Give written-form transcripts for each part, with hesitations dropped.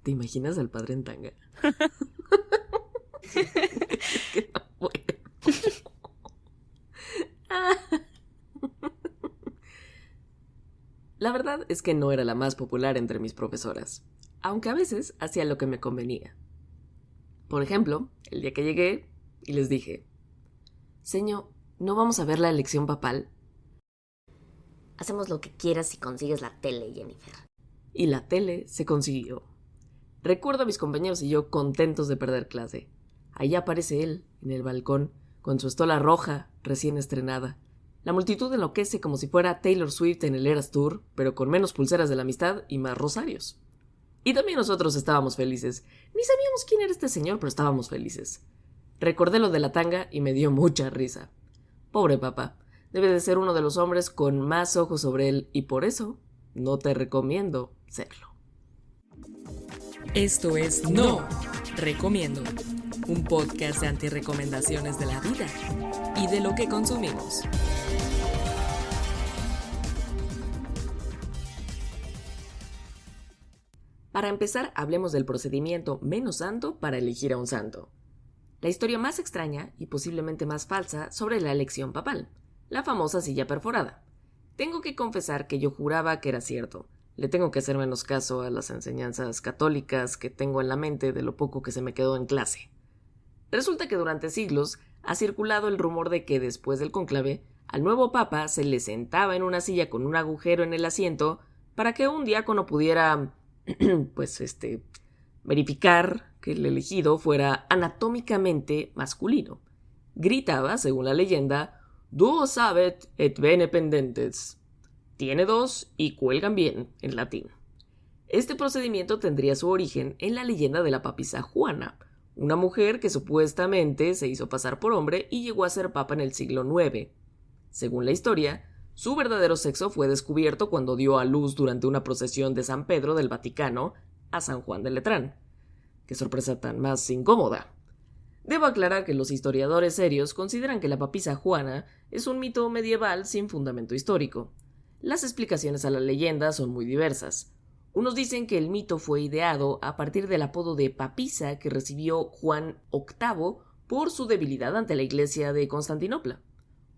¿Te imaginas al padre en tanga? Que no puedo. La verdad es que no era la más popular entre mis profesoras, aunque a veces hacía lo que me convenía. Por ejemplo, el día que llegué y les dije: Señor, ¿no vamos a ver la elección papal? Hacemos lo que quieras si consigues la tele, Jennifer. Y la tele se consiguió. Recuerdo a mis compañeros y yo contentos de perder clase. Ahí aparece él, en el balcón, con su estola roja, recién estrenada. La multitud enloquece como si fuera Taylor Swift en el Eras Tour, pero con menos pulseras de la amistad y más rosarios. Y también nosotros estábamos felices. Ni sabíamos quién era este señor, pero estábamos felices. Recordé lo de la tanga y me dio mucha risa. Pobre papá, debe de ser uno de los hombres con más ojos sobre él y por eso no te recomiendo serlo. Esto es No Recomiendo, un podcast de antirrecomendaciones de la vida y de lo que consumimos. Para empezar, hablemos del procedimiento menos santo para elegir a un santo. La historia más extraña y posiblemente más falsa sobre la elección papal, la famosa silla perforada. Tengo que confesar que yo juraba que era cierto. Le tengo que hacer menos caso a las enseñanzas católicas que tengo en la mente de lo poco que se me quedó en clase. Resulta que durante siglos ha circulado el rumor de que después del cónclave, al nuevo papa se le sentaba en una silla con un agujero en el asiento para que un diácono pudiera, verificar que el elegido fuera anatómicamente masculino. Gritaba, según la leyenda, «Duo sabet et bene pendentes». Tiene dos y cuelgan bien, en latín. Este procedimiento tendría su origen en la leyenda de la papisa Juana, una mujer que supuestamente se hizo pasar por hombre y llegó a ser papa en el siglo IX. Según la historia, su verdadero sexo fue descubierto cuando dio a luz durante una procesión de San Pedro del Vaticano a San Juan de Letrán. ¡Qué sorpresa tan más incómoda! Debo aclarar que los historiadores serios consideran que la papisa Juana es un mito medieval sin fundamento histórico. Las explicaciones a la leyenda son muy diversas. Unos dicen que el mito fue ideado a partir del apodo de papisa que recibió Juan VIII por su debilidad ante la iglesia de Constantinopla.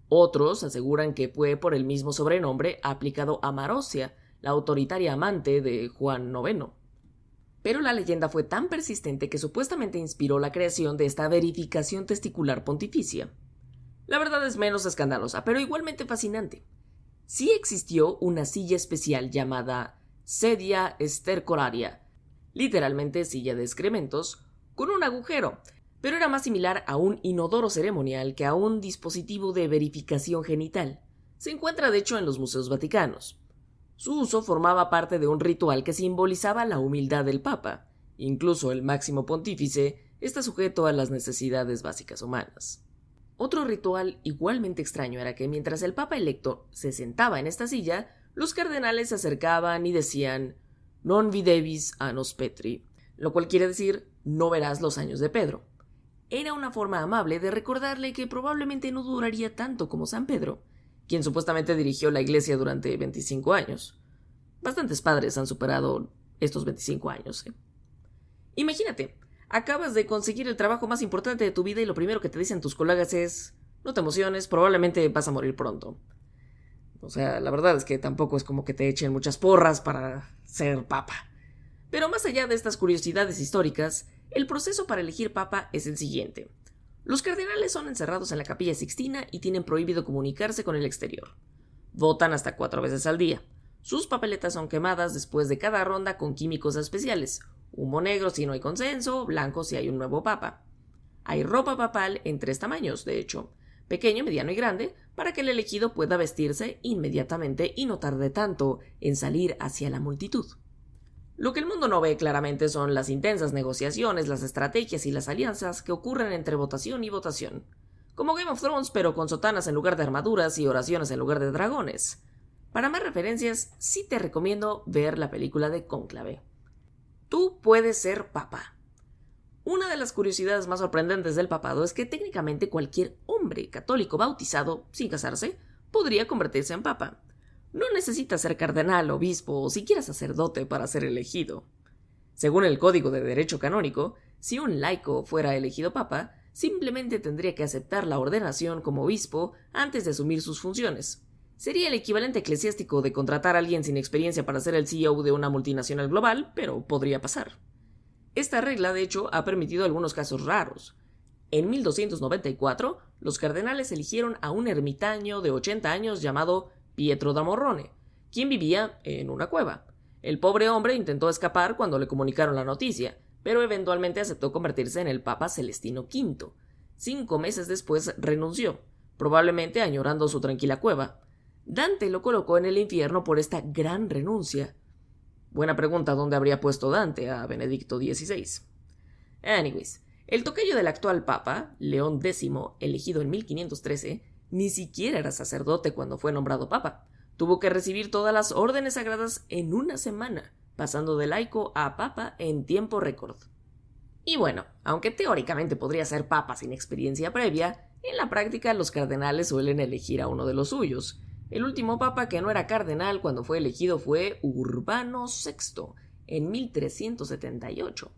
Otros aseguran que fue por el mismo sobrenombre aplicado a Marosia, la autoritaria amante de Juan IX. Pero la leyenda fue tan persistente que supuestamente inspiró la creación de esta verificación testicular pontificia. La verdad es menos escandalosa, pero igualmente fascinante. Sí existió una silla especial llamada sedia stercoraria, literalmente silla de excrementos, con un agujero, pero era más similar a un inodoro ceremonial que a un dispositivo de verificación genital. Se encuentra de hecho en los museos vaticanos. Su uso formaba parte de un ritual que simbolizaba la humildad del Papa. Incluso el máximo pontífice está sujeto a las necesidades básicas humanas. Otro ritual igualmente extraño era que mientras el Papa electo se sentaba en esta silla, los cardenales se acercaban y decían «Non videvis annos Petri», lo cual quiere decir «no verás los años de Pedro». Era una forma amable de recordarle que probablemente no duraría tanto como San Pedro, quien supuestamente dirigió la iglesia durante 25 años. Bastantes padres han superado estos 25 años, ¿eh? Imagínate, acabas de conseguir el trabajo más importante de tu vida y lo primero que te dicen tus colegas es «no te emociones, probablemente vas a morir pronto». O sea, la verdad es que tampoco es como que te echen muchas porras para ser papa. Pero más allá de estas curiosidades históricas, el proceso para elegir papa es el siguiente. Los cardenales son encerrados en la Capilla Sixtina y tienen prohibido comunicarse con el exterior. Votan hasta 4 veces al día. Sus papeletas son quemadas después de cada ronda con químicos especiales. Humo negro si no hay consenso, blanco si hay un nuevo papa. Hay ropa papal en 3 tamaños, de hecho, pequeño, mediano y grande, para que el elegido pueda vestirse inmediatamente y no tarde tanto en salir hacia la multitud. Lo que el mundo no ve claramente son las intensas negociaciones, las estrategias y las alianzas que ocurren entre votación y votación. Como Game of Thrones, pero con sotanas en lugar de armaduras y oraciones en lugar de dragones. Para más referencias, sí te recomiendo ver la película de Cónclave. Tú puedes ser papa. Una de las curiosidades más sorprendentes del papado es que técnicamente cualquier hombre católico bautizado, sin casarse, podría convertirse en papa. No necesitas ser cardenal, obispo o siquiera sacerdote para ser elegido. Según el Código de Derecho Canónico, si un laico fuera elegido papa, simplemente tendría que aceptar la ordenación como obispo antes de asumir sus funciones. Sería el equivalente eclesiástico de contratar a alguien sin experiencia para ser el CEO de una multinacional global, pero podría pasar. Esta regla, de hecho, ha permitido algunos casos raros. En 1294, los cardenales eligieron a un ermitaño de 80 años llamado Pietro da Morrone, quien vivía en una cueva. El pobre hombre intentó escapar cuando le comunicaron la noticia, pero eventualmente aceptó convertirse en el Papa Celestino V. 5 meses después renunció, probablemente añorando su tranquila cueva. Dante lo colocó en el infierno por esta gran renuncia. Buena pregunta dónde habría puesto Dante a Benedicto XVI. Anyways, el tocayo del actual papa, León X, elegido en 1513, ni siquiera era sacerdote cuando fue nombrado papa. Tuvo que recibir todas las órdenes sagradas en una semana, pasando de laico a papa en tiempo récord. Y bueno, aunque teóricamente podría ser papa sin experiencia previa, en la práctica los cardenales suelen elegir a uno de los suyos. El último papa que no era cardenal cuando fue elegido fue Urbano VI, en 1378.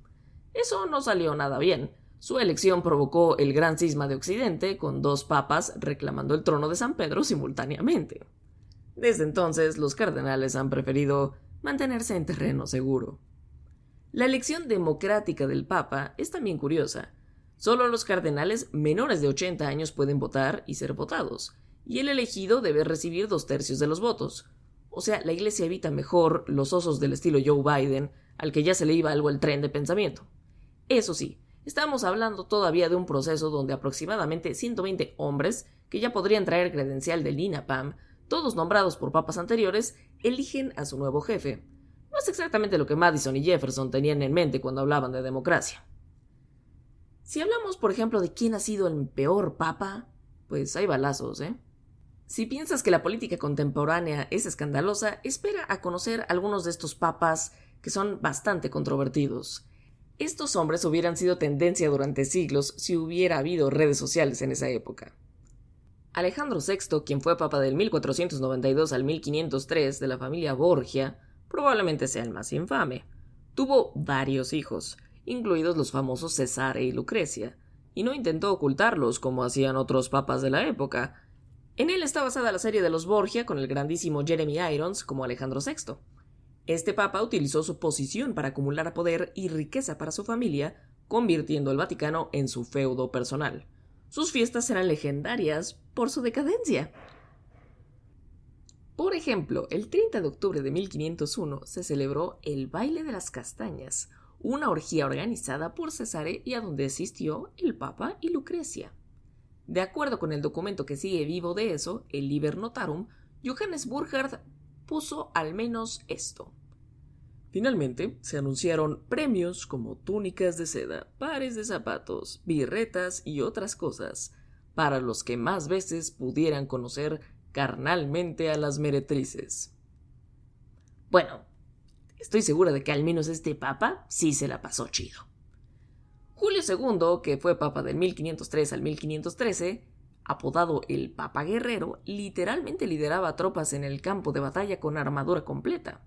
Eso no salió nada bien. Su elección provocó el gran cisma de Occidente, con 2 papas reclamando el trono de San Pedro simultáneamente. Desde entonces, los cardenales han preferido mantenerse en terreno seguro. La elección democrática del papa es también curiosa. Solo los cardenales menores de 80 años pueden votar y ser votados, y el elegido debe recibir 2/3 de los votos. O sea, la Iglesia evita mejor los osos del estilo Joe Biden, al que ya se le iba algo el tren de pensamiento. Eso sí, estamos hablando todavía de un proceso donde aproximadamente 120 hombres, que ya podrían traer credencial del INAPAM, todos nombrados por papas anteriores, eligen a su nuevo jefe. No es exactamente lo que Madison y Jefferson tenían en mente cuando hablaban de democracia. Si hablamos, por ejemplo, de quién ha sido el peor papa, pues hay balazos, ¿eh? Si piensas que la política contemporánea es escandalosa, espera a conocer algunos de estos papas que son bastante controvertidos. Estos hombres hubieran sido tendencia durante siglos si hubiera habido redes sociales en esa época. Alejandro VI, quien fue papa del 1492 al 1503 de la familia Borgia, probablemente sea el más infame. Tuvo varios hijos, incluidos los famosos Cesare y Lucrecia, y no intentó ocultarlos como hacían otros papas de la época. En él está basada la serie de los Borgia con el grandísimo Jeremy Irons como Alejandro VI. Este papa utilizó su posición para acumular poder y riqueza para su familia, convirtiendo el Vaticano en su feudo personal. Sus fiestas eran legendarias por su decadencia. Por ejemplo, el 30 de octubre de 1501 se celebró el Baile de las Castañas, una orgía organizada por Cesare y a donde asistió el Papa y Lucrecia. De acuerdo con el documento que sigue vivo de eso, el Liber Notarum, Johannes Burckhardt puso al menos esto. Finalmente, se anunciaron premios como túnicas de seda, pares de zapatos, birretas y otras cosas, para los que más veces pudieran conocer carnalmente a las meretrices. Bueno, estoy segura de que al menos este papa sí se la pasó chido. Julio II, que fue papa del 1503 al 1513, apodado el Papa Guerrero, literalmente lideraba tropas en el campo de batalla con armadura completa.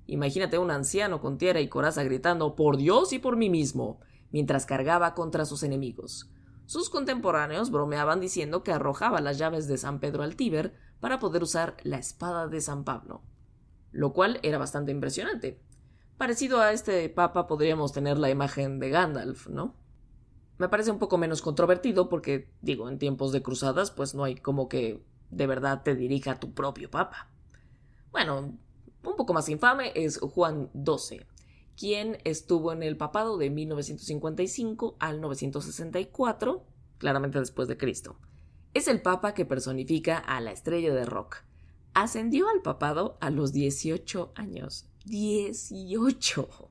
Imagínate un anciano con tierra y coraza gritando «¡Por Dios y por mí mismo!», mientras cargaba contra sus enemigos. Sus contemporáneos bromeaban diciendo que arrojaba las llaves de San Pedro al Tíber para poder usar la espada de San Pablo, lo cual era bastante impresionante. Parecido a este papa podríamos tener la imagen de Gandalf, ¿no? Me parece un poco menos controvertido porque, en tiempos de cruzadas, pues no hay como que de verdad te dirija tu propio papa. Bueno, un poco más infame es Juan XII, quien estuvo en el papado de 1955 al 964, claramente después de Cristo. Es el papa que personifica a la estrella de rock. Ascendió al papado a los 18 años. 18.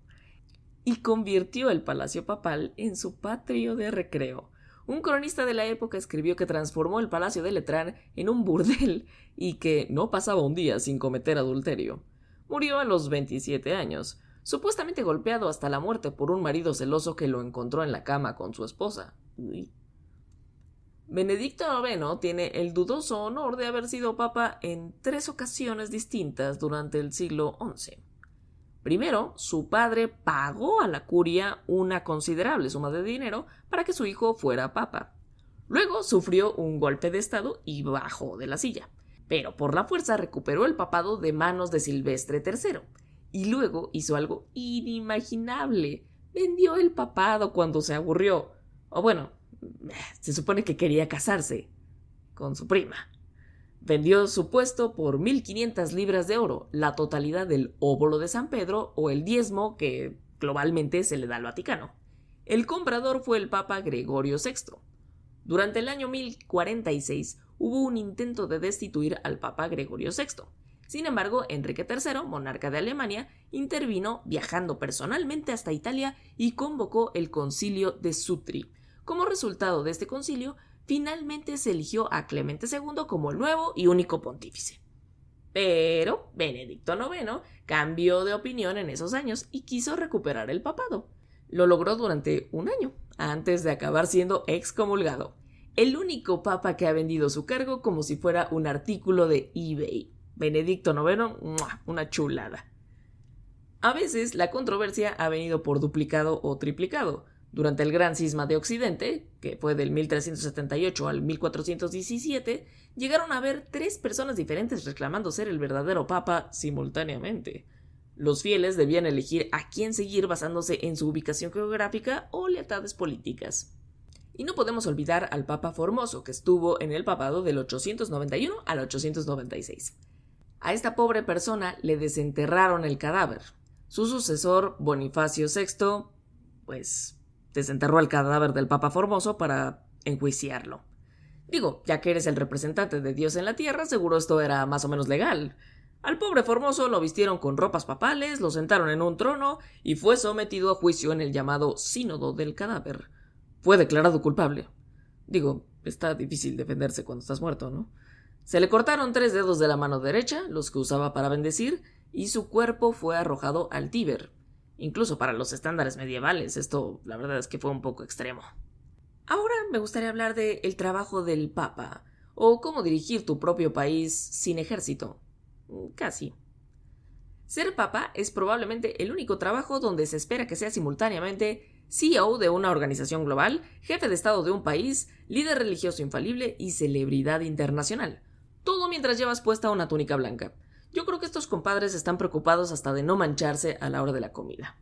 Y convirtió el palacio papal en su patio de recreo. Un cronista de la época escribió que transformó el palacio de Letrán en un burdel y que no pasaba un día sin cometer adulterio. Murió a los 27 años, supuestamente golpeado hasta la muerte por un marido celoso que lo encontró en la cama con su esposa. Uy. Benedicto IX tiene el dudoso honor de haber sido papa en 3 ocasiones distintas durante el siglo XI. Primero, su padre pagó a la curia una considerable suma de dinero para que su hijo fuera papa. Luego sufrió un golpe de estado y bajó de la silla, pero por la fuerza recuperó el papado de manos de Silvestre III. Y luego hizo algo inimaginable. Vendió el papado cuando se aburrió. O bueno, se supone que quería casarse con su prima. Vendió su puesto por 1.500 libras de oro, la totalidad del óbolo de San Pedro o el diezmo que globalmente se le da al Vaticano. El comprador fue el Papa Gregorio VI. Durante el año 1046 hubo un intento de destituir al Papa Gregorio VI. Sin embargo, Enrique III, monarca de Alemania, intervino viajando personalmente hasta Italia y convocó el Concilio de Sutri. Como resultado de este concilio, finalmente se eligió a Clemente II como el nuevo y único pontífice. Pero Benedicto IX cambió de opinión en esos años y quiso recuperar el papado. Lo logró durante un año, antes de acabar siendo excomulgado. El único papa que ha vendido su cargo como si fuera un artículo de eBay. Benedicto IX, una chulada. A veces la controversia ha venido por duplicado o triplicado. Durante el Gran Cisma de Occidente, que fue del 1378 al 1417, llegaron a haber 3 personas diferentes reclamando ser el verdadero papa simultáneamente. Los fieles debían elegir a quién seguir basándose en su ubicación geográfica o lealtades políticas. Y no podemos olvidar al Papa Formoso, que estuvo en el papado del 891 al 896. A esta pobre persona le desenterraron el cadáver. Su sucesor, Bonifacio VI, desenterró el cadáver del Papa Formoso para enjuiciarlo. Digo, ya que eres el representante de Dios en la tierra, seguro esto era más o menos legal. Al pobre Formoso lo vistieron con ropas papales, lo sentaron en un trono y fue sometido a juicio en el llamado Sínodo del Cadáver. Fue declarado culpable. Digo, está difícil defenderse cuando estás muerto, ¿no? Se le cortaron 3 dedos de la mano derecha, los que usaba para bendecir, y su cuerpo fue arrojado al Tíber. Incluso para los estándares medievales, esto la verdad es que fue un poco extremo. Ahora me gustaría hablar del trabajo del Papa, o cómo dirigir tu propio país sin ejército. Casi. Ser Papa es probablemente el único trabajo donde se espera que sea simultáneamente CEO de una organización global, jefe de Estado de un país, líder religioso infalible y celebridad internacional. Todo mientras llevas puesta una túnica blanca. Yo creo que estos compadres están preocupados hasta de no mancharse a la hora de la comida.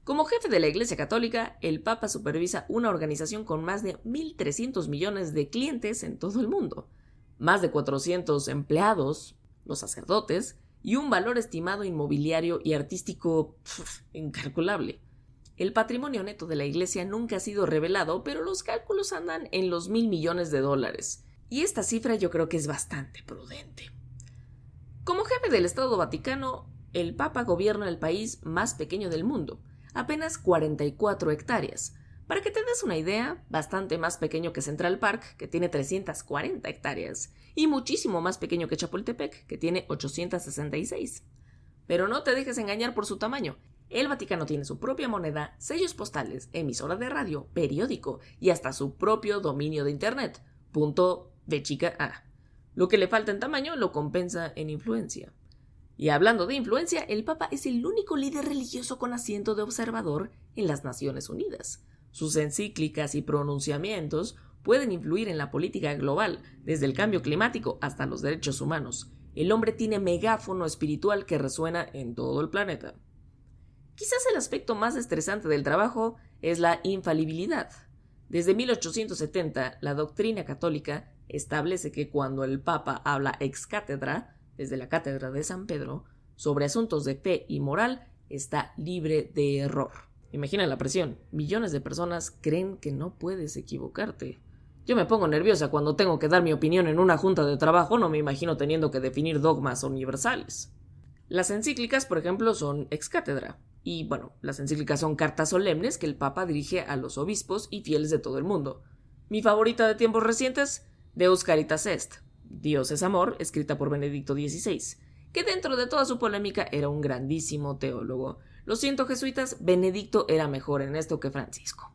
Como jefe de la Iglesia Católica, el Papa supervisa una organización con más de 1.300 millones de clientes en todo el mundo, más de 400 empleados, los sacerdotes, y un valor estimado inmobiliario y artístico incalculable. El patrimonio neto de la Iglesia nunca ha sido revelado, pero los cálculos andan en los $1.000 millones, y esta cifra yo creo que es bastante prudente. Como jefe del Estado Vaticano, el Papa gobierna el país más pequeño del mundo, apenas 44 hectáreas. Para que te des una idea, bastante más pequeño que Central Park, que tiene 340 hectáreas, y muchísimo más pequeño que Chapultepec, que tiene 866. Pero no te dejes engañar por su tamaño. El Vaticano tiene su propia moneda, sellos postales, emisora de radio, periódico y hasta su propio dominio de internet. Punto de chica A. Lo que le falta en tamaño lo compensa en influencia. Y hablando de influencia, el Papa es el único líder religioso con asiento de observador en las Naciones Unidas. Sus encíclicas y pronunciamientos pueden influir en la política global, desde el cambio climático hasta los derechos humanos. El hombre tiene megáfono espiritual que resuena en todo el planeta. Quizás el aspecto más estresante del trabajo es la infalibilidad. Desde 1870, la doctrina católica establece que cuando el Papa habla ex cátedra, desde la cátedra de San Pedro, sobre asuntos de fe y moral, está libre de error. Imagina la presión. Millones de personas creen que no puedes equivocarte. Yo me pongo nerviosa cuando tengo que dar mi opinión en una junta de trabajo, no me imagino teniendo que definir dogmas universales. Las encíclicas, por ejemplo, son ex cátedra. Y bueno, las encíclicas son cartas solemnes que el Papa dirige a los obispos y fieles de todo el mundo. Mi favorita de tiempos recientes, Deus Caritas Est, Dios es amor, escrita por Benedicto XVI, que dentro de toda su polémica era un grandísimo teólogo. Lo siento, jesuitas, Benedicto era mejor en esto que Francisco.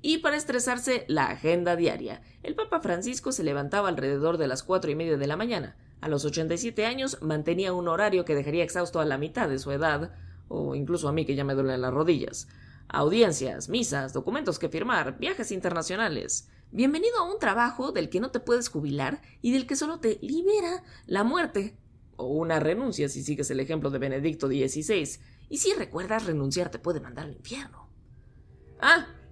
Y para estresarse, la agenda diaria. El Papa Francisco se levantaba alrededor de las 4:30 de la mañana. A los 87 años mantenía un horario que dejaría exhausto a la mitad de su edad, o incluso a mí que ya me duelen las rodillas. Audiencias, misas, documentos que firmar, viajes internacionales. Bienvenido a un trabajo del que no te puedes jubilar y del que solo te libera la muerte. O una renuncia si sigues el ejemplo de Benedicto XVI. Y si recuerdas, renunciar te puede mandar al infierno.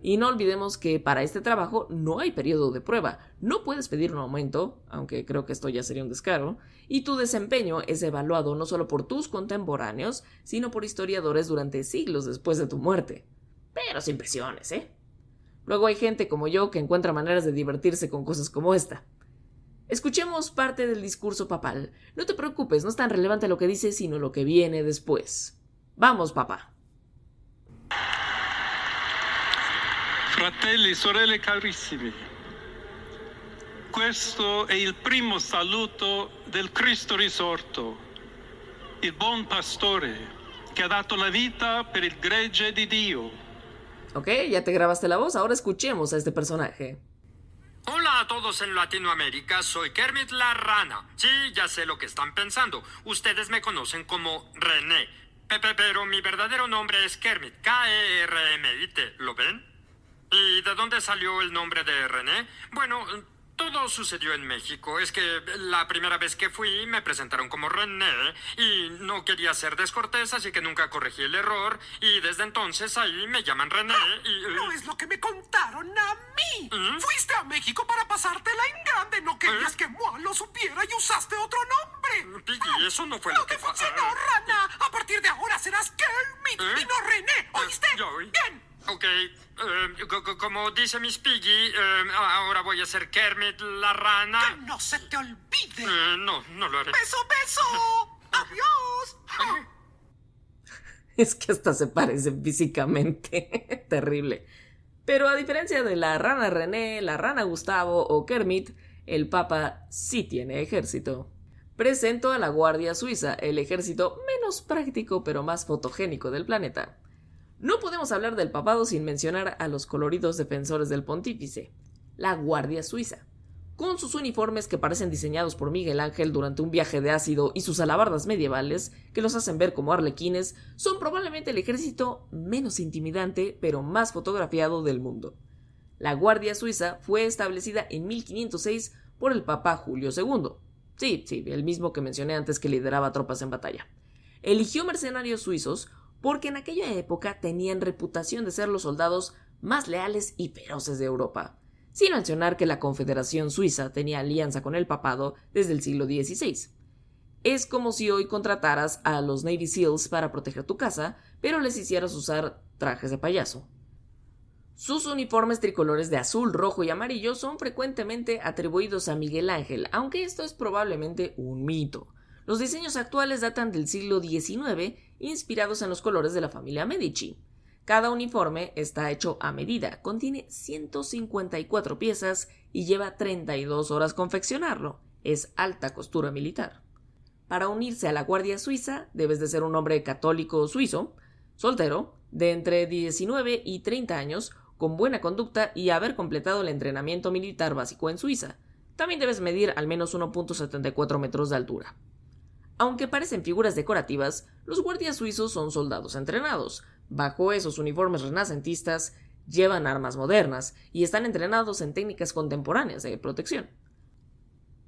Y no olvidemos que para este trabajo no hay periodo de prueba. No puedes pedir un aumento, aunque creo que esto ya sería un descaro, y tu desempeño es evaluado no solo por tus contemporáneos, sino por historiadores durante siglos después de tu muerte. Pero sin presiones, ¿eh? Luego hay gente como yo que encuentra maneras de divertirse con cosas como esta. Escuchemos parte del discurso papal. No te preocupes, no es tan relevante lo que dice, sino lo que viene después. Vamos, papá. Fratelli e sorelle carissimi, questo è il primo saluto del Cristo risorto, il buon pastore che ha dato la vita per il gregge di Dio. Ok, ya te grabaste la voz, ahora escuchemos a este personaje. Hola a todos en Latinoamérica, soy Kermit la Rana. Sí, ya sé lo que están pensando. Ustedes me conocen como René. Pero mi verdadero nombre es Kermit, K-E-R-M-I-T. ¿Lo ven? ¿Y de dónde salió el nombre de René? Bueno, todo sucedió en México. Es que la primera vez que fui me presentaron como René y no quería ser descortés, así que nunca corregí el error. Y desde entonces ahí me llaman René y... No es lo que me contaron a mí. Fuiste a México para pasártela en grande. No querías que Moa lo supiera y usaste otro nombre. Piggy, eso no fue No lo que te pasó. funcionó, Rana. A partir de ahora serás Kermit y no René. ¿Oíste? Ya oí. Bien. Ok, como dice Miss Piggy, ahora voy a ser Kermit la Rana. Que no se te olvide. No lo haré. ¡Beso, beso! ¡Adiós! Es que hasta se parecen físicamente. Terrible. Pero a diferencia de la rana René, la rana Gustavo o Kermit, el Papa sí tiene ejército. Presento a la Guardia Suiza, el ejército menos práctico pero más fotogénico del planeta. No podemos hablar del papado sin mencionar a los coloridos defensores del pontífice, la Guardia Suiza. Con sus uniformes que parecen diseñados por Miguel Ángel durante un viaje de ácido y sus alabardas medievales, que los hacen ver como arlequines, son probablemente el ejército menos intimidante pero más fotografiado del mundo. La Guardia Suiza fue establecida en 1506 por el Papa Julio II. Sí, el mismo que mencioné antes que lideraba tropas en batalla. Eligió mercenarios suizos porque en aquella época tenían reputación de ser los soldados más leales y feroces de Europa, sin mencionar que la Confederación Suiza tenía alianza con el papado desde el siglo XVI. Es como si hoy contrataras a los Navy SEALs para proteger tu casa, pero les hicieras usar trajes de payaso. Sus uniformes tricolores de azul, rojo y amarillo son frecuentemente atribuidos a Miguel Ángel, aunque esto es probablemente un mito. Los diseños actuales datan del siglo XIX, inspirados en los colores de la familia Medici. Cada uniforme está hecho a medida, contiene 154 piezas y lleva 32 horas confeccionarlo. Es alta costura militar. Para unirse a la Guardia Suiza, debes de ser un hombre católico suizo, soltero, de entre 19 y 30 años, con buena conducta y haber completado el entrenamiento militar básico en Suiza. También debes medir al menos 1.74 metros de altura. Aunque parecen figuras decorativas, los guardias suizos son soldados entrenados. Bajo esos uniformes renacentistas, llevan armas modernas y están entrenados en técnicas contemporáneas de protección.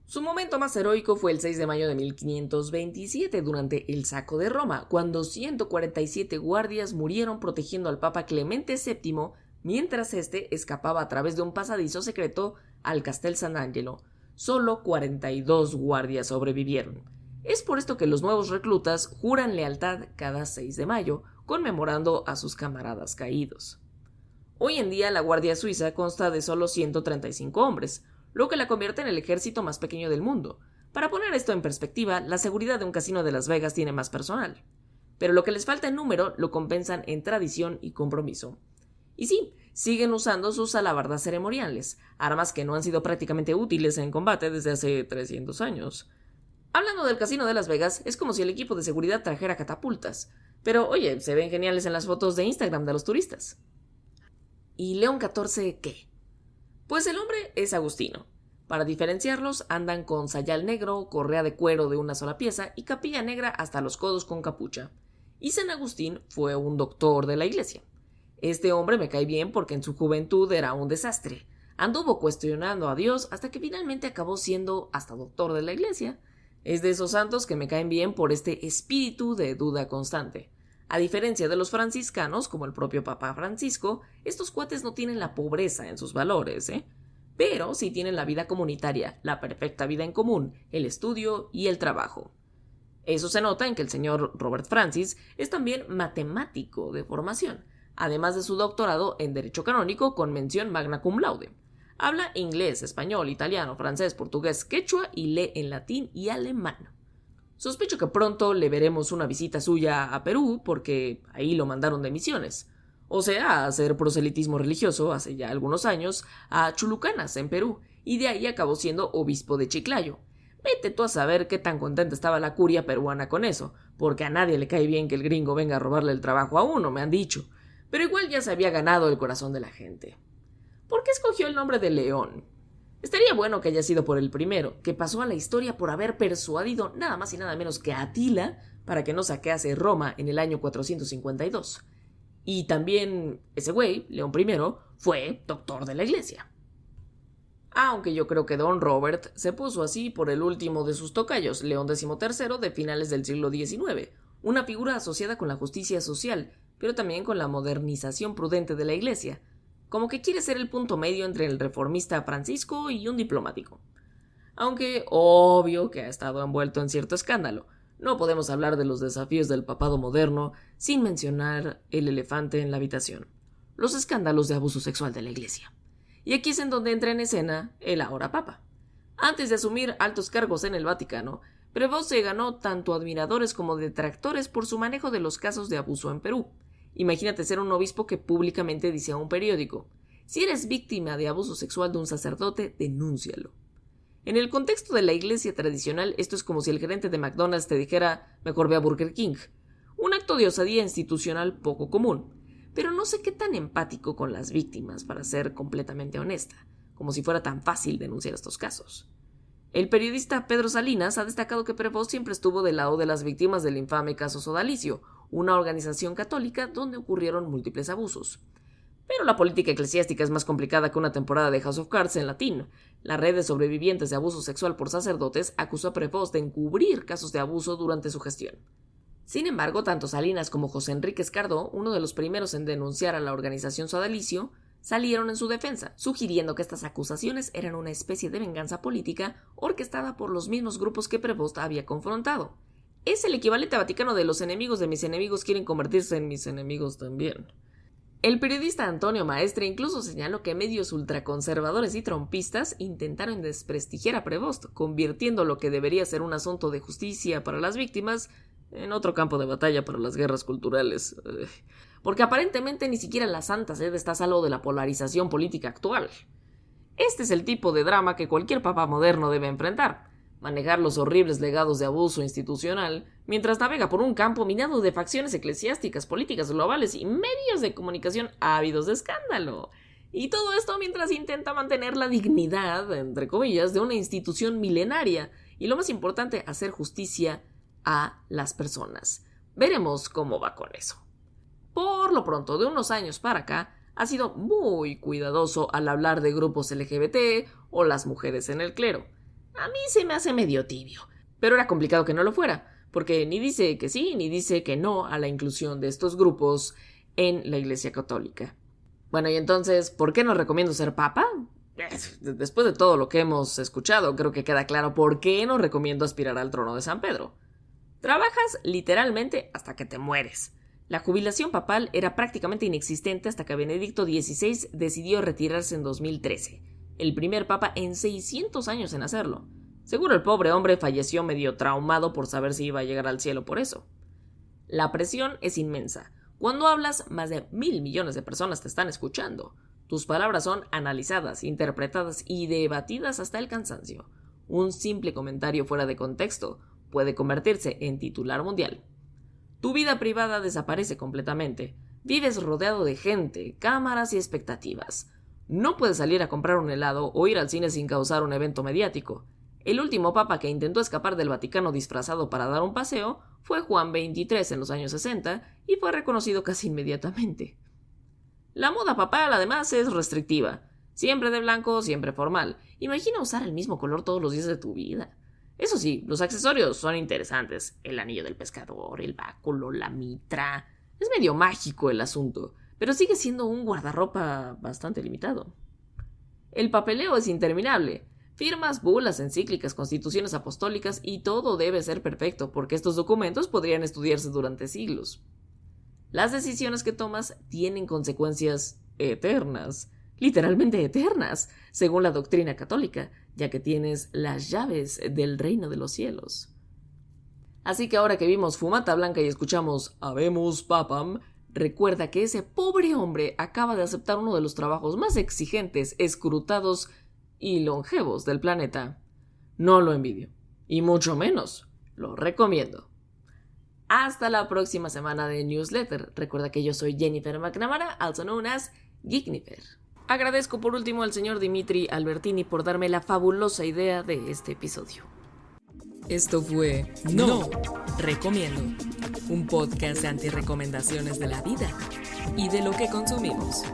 Su momento más heroico fue el 6 de mayo de 1527 durante el saco de Roma, cuando 147 guardias murieron protegiendo al Papa Clemente VII mientras éste escapaba a través de un pasadizo secreto al Castel Sant'Angelo. Solo 42 guardias sobrevivieron. Es por esto que los nuevos reclutas juran lealtad cada 6 de mayo, conmemorando a sus camaradas caídos. Hoy en día la Guardia Suiza consta de solo 135 hombres, lo que la convierte en el ejército más pequeño del mundo. Para poner esto en perspectiva, la seguridad de un casino de Las Vegas tiene más personal. Pero lo que les falta en número lo compensan en tradición y compromiso. Y sí, siguen usando sus alabardas ceremoniales, armas que no han sido prácticamente útiles en combate desde hace 300 años. Hablando del casino de Las Vegas, es como si el equipo de seguridad trajera catapultas. Pero, oye, se ven geniales en las fotos de Instagram de los turistas. ¿Y León XIV qué? Pues el hombre es Agustino. Para diferenciarlos, andan con sayal negro, correa de cuero de una sola pieza y capilla negra hasta los codos con capucha. Y San Agustín fue un doctor de la iglesia. Este hombre me cae bien porque en su juventud era un desastre. Anduvo cuestionando a Dios hasta que finalmente acabó siendo hasta doctor de la iglesia. Es de esos santos que me caen bien por este espíritu de duda constante. A diferencia de los franciscanos, como el propio Papa Francisco, estos cuates no tienen la pobreza en sus valores, pero sí tienen la vida comunitaria, la perfecta vida en común, el estudio y el trabajo. Eso se nota en que el señor Robert Francis es también matemático de formación, además de su doctorado en Derecho Canónico con mención magna cum laude. Habla inglés, español, italiano, francés, portugués, quechua y lee en latín y alemán. Sospecho que pronto le veremos una visita suya a Perú porque ahí lo mandaron de misiones. O sea, a hacer proselitismo religioso hace ya algunos años a Chulucanas, en Perú, y de ahí acabó siendo obispo de Chiclayo. Vete tú a saber qué tan contenta estaba la curia peruana con eso, porque a nadie le cae bien que el gringo venga a robarle el trabajo a uno, me han dicho. Pero igual ya se había ganado el corazón de la gente. ¿Por qué escogió el nombre de León? Estaría bueno que haya sido por el primero, que pasó a la historia por haber persuadido nada más y nada menos que a Atila para que no saquease Roma en el año 452. Y también ese güey, León I, fue doctor de la iglesia. Aunque yo creo que Don Robert se puso así por el último de sus tocayos, León XIII, de finales del siglo XIX, una figura asociada con la justicia social, pero también con la modernización prudente de la iglesia, como que quiere ser el punto medio entre el reformista Francisco y un diplomático. Aunque obvio que ha estado envuelto en cierto escándalo. No podemos hablar de los desafíos del papado moderno sin mencionar el elefante en la habitación: los escándalos de abuso sexual de la iglesia. Y aquí es en donde entra en escena el ahora papa. Antes de asumir altos cargos en el Vaticano, Prevost se ganó tanto admiradores como detractores por su manejo de los casos de abuso en Perú. Imagínate ser un obispo que públicamente dice a un periódico: si eres víctima de abuso sexual de un sacerdote, denúncialo. En el contexto de la iglesia tradicional, esto es como si el gerente de McDonald's te dijera: mejor ve a Burger King. Un acto de osadía institucional poco común. Pero no sé qué tan empático con las víctimas, para ser completamente honesta, como si fuera tan fácil denunciar estos casos. El periodista Pedro Salinas ha destacado que Prevost siempre estuvo del lado de las víctimas del infame caso Sodalicio, una organización católica donde ocurrieron múltiples abusos. Pero la política eclesiástica es más complicada que una temporada de House of Cards en latín. La red de sobrevivientes de abuso sexual por sacerdotes acusó a Prevost de encubrir casos de abuso durante su gestión. Sin embargo, tanto Salinas como José Enrique Escardó, uno de los primeros en denunciar a la organización Sodalicio, salieron en su defensa, sugiriendo que estas acusaciones eran una especie de venganza política orquestada por los mismos grupos que Prevost había confrontado. Es el equivalente vaticano de los enemigos de mis enemigos quieren convertirse en mis enemigos también. El periodista Antonio Maestre incluso señaló que medios ultraconservadores y trompistas intentaron desprestigiar a Prevost, convirtiendo lo que debería ser un asunto de justicia para las víctimas en otro campo de batalla para las guerras culturales. Porque aparentemente ni siquiera la Santa Sede está a salvo de la polarización política actual. Este es el tipo de drama que cualquier papa moderno debe enfrentar: manejar los horribles legados de abuso institucional mientras navega por un campo minado de facciones eclesiásticas, políticas globales y medios de comunicación ávidos de escándalo. Y todo esto mientras intenta mantener la dignidad, entre comillas, de una institución milenaria y, lo más importante, hacer justicia a las personas. Veremos cómo va con eso. Por lo pronto, de unos años para acá, ha sido muy cuidadoso al hablar de grupos LGBT o las mujeres en el clero. A mí se me hace medio tibio, pero era complicado que no lo fuera, porque ni dice que sí ni dice que no a la inclusión de estos grupos en la Iglesia Católica. Bueno, y entonces, ¿por qué no recomiendo ser papa? Después de todo lo que hemos escuchado, creo que queda claro por qué no recomiendo aspirar al trono de San Pedro. Trabajas literalmente hasta que te mueres. La jubilación papal era prácticamente inexistente hasta que Benedicto XVI decidió retirarse en 2013, el primer papa en 600 años en hacerlo. Seguro el pobre hombre falleció medio traumado por saber si iba a llegar al cielo por eso. La presión es inmensa. Cuando hablas, más de 1,000 millones de personas te están escuchando. Tus palabras son analizadas, interpretadas y debatidas hasta el cansancio. Un simple comentario fuera de contexto puede convertirse en titular mundial. Tu vida privada desaparece completamente. Vives rodeado de gente, cámaras y expectativas. No puedes salir a comprar un helado o ir al cine sin causar un evento mediático. El último papa que intentó escapar del Vaticano disfrazado para dar un paseo fue Juan XXIII en los años 60 y fue reconocido casi inmediatamente. La moda papal, además, es restrictiva. Siempre de blanco, siempre formal. Imagina usar el mismo color todos los días de tu vida. Eso sí, los accesorios son interesantes. El anillo del pescador, el báculo, la mitra. Es medio mágico el asunto, pero sigue siendo un guardarropa bastante limitado. El papeleo es interminable. Firmas, bulas, encíclicas, constituciones apostólicas y todo debe ser perfecto porque estos documentos podrían estudiarse durante siglos. Las decisiones que tomas tienen consecuencias eternas, literalmente eternas, según la doctrina católica, ya que tienes las llaves del reino de los cielos. Así que ahora que vimos Fumata Blanca y escuchamos Habemus Papam, recuerda que ese pobre hombre acaba de aceptar uno de los trabajos más exigentes, escrutados y longevos del planeta. No lo envidio, y mucho menos lo recomiendo. Hasta la próxima semana de Newsletter. Recuerda que yo soy Jennifer McNamara, also known as Geeknifer. Agradezco por último al señor Dimitri Albertini por darme la fabulosa idea de este episodio. Esto fue No Recomiendo, un podcast de antirrecomendaciones de la vida y de lo que consumimos.